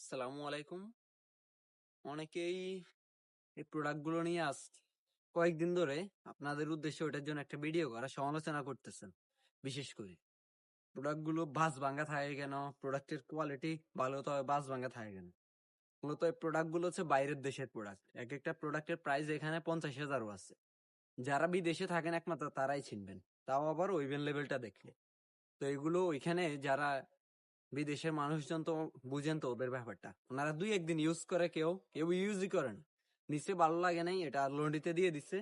আসসালামু আলাইকুম। অনেকেই এই প্রোডাক্ট গুলো নিয়ে কয়েকদিন ধরে আপনাদের উদ্দেশ্যে ওটার জন্য একটা ভিডিও করা সমালোচনা করতেছেন। বিশেষ করে প্রোডাক্ট গুলো বাস ভাঙ্গা থাকে কেন, প্রোডাক্টের কোয়ালিটি ভালো তবে বাস ভাঙ্গা থাকে কেন। মূলত এই প্রোডাক্ট গুলো হচ্ছে বাইরের দেশের প্রোডাক্ট। এক একটা প্রোডাক্টের প্রাইস এখানে 50,000ও আছে। যারা বিদেশে থাকেন একমাত্র তারাই চিনবেন, তাও আবার ওইভেন লেভেলটা দেখলে। তো এগুলো ওইখানে যারা বিদেশের মানুষজন তো বুঝেন তো ওদের ব্যাপারটা, ওনারা দুই একদিন ইউজ করে, কেউ কেউ ইউজই করেন, নিচে ভালো লাগে নাই, এটা লন্ডিতে দিয়ে দিচ্ছে,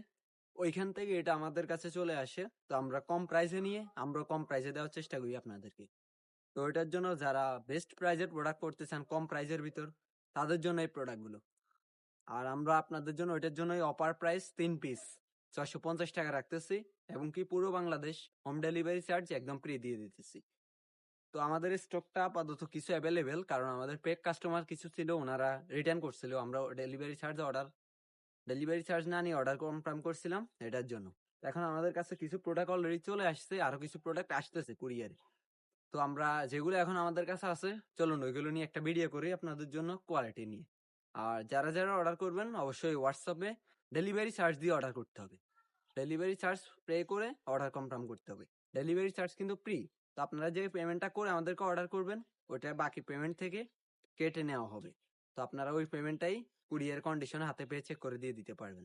ওইখান থেকে এটা আমাদের কাছে চলে আসে। তো আমরা কম প্রাইসে নিয়ে আমরা কম প্রাইসে দেওয়ার চেষ্টা করি আপনাদেরকে। তো এটার জন্য যারা বেস্ট প্রাইজের প্রোডাক্ট করতে চান কম প্রাইসের ভিতর, তাদের জন্য এই প্রোডাক্ট গুলো। আর আমরা আপনাদের জন্য এটার জন্য অফার প্রাইস 3 পিস 650 টাকা রাখতেছি, এবং কি পুরো বাংলাদেশ হোম ডেলিভারি চার্জ একদম ফ্রি দিয়ে দিতেছি। তো আমাদের স্টকটা আপাতত কিছু অ্যাভেলেবেল, কারণ আমাদের পেড কাস্টমার কিছু ছিল, ওনারা রিটার্ন করছিল, আমরা ডেলিভারি চার্জ না নিয়ে অর্ডার কনফার্ম করছিলাম এটার জন্য। এখন আমাদের কাছে কিছু প্রোডাক্ট অলরেডি চলে আসছে, আরো কিছু প্রোডাক্ট আসতেছে কুরিয়ারে। তো আমরা যেগুলো এখন আমাদের কাছে আছে, চলুন ওইগুলো নিয়ে একটা ভিডিও করি আপনাদের জন্য কোয়ালিটি নিয়ে। আর যারা যারা অর্ডার করবেন অবশ্যই হোয়াটসঅ্যাপে ডেলিভারি চার্জ দিয়ে অর্ডার করতে হবে। ডেলিভারি চার্জ পে করে অর্ডার কনফার্ম করতে হবে। ডেলিভারি চার্জ কিন্তু ফ্রি। তো আপনারা যে পেমেন্টটা করে আমাদেরকে অর্ডার করবেন, ওটা বাকি পেমেন্ট থেকে কেটে নেওয়া হবে। তো আপনারা ওই পেমেন্টটাই কুরিয়ার কন্ডিশনে হাতে পেয়ে চেক করে দিয়ে দিতে পারবেন।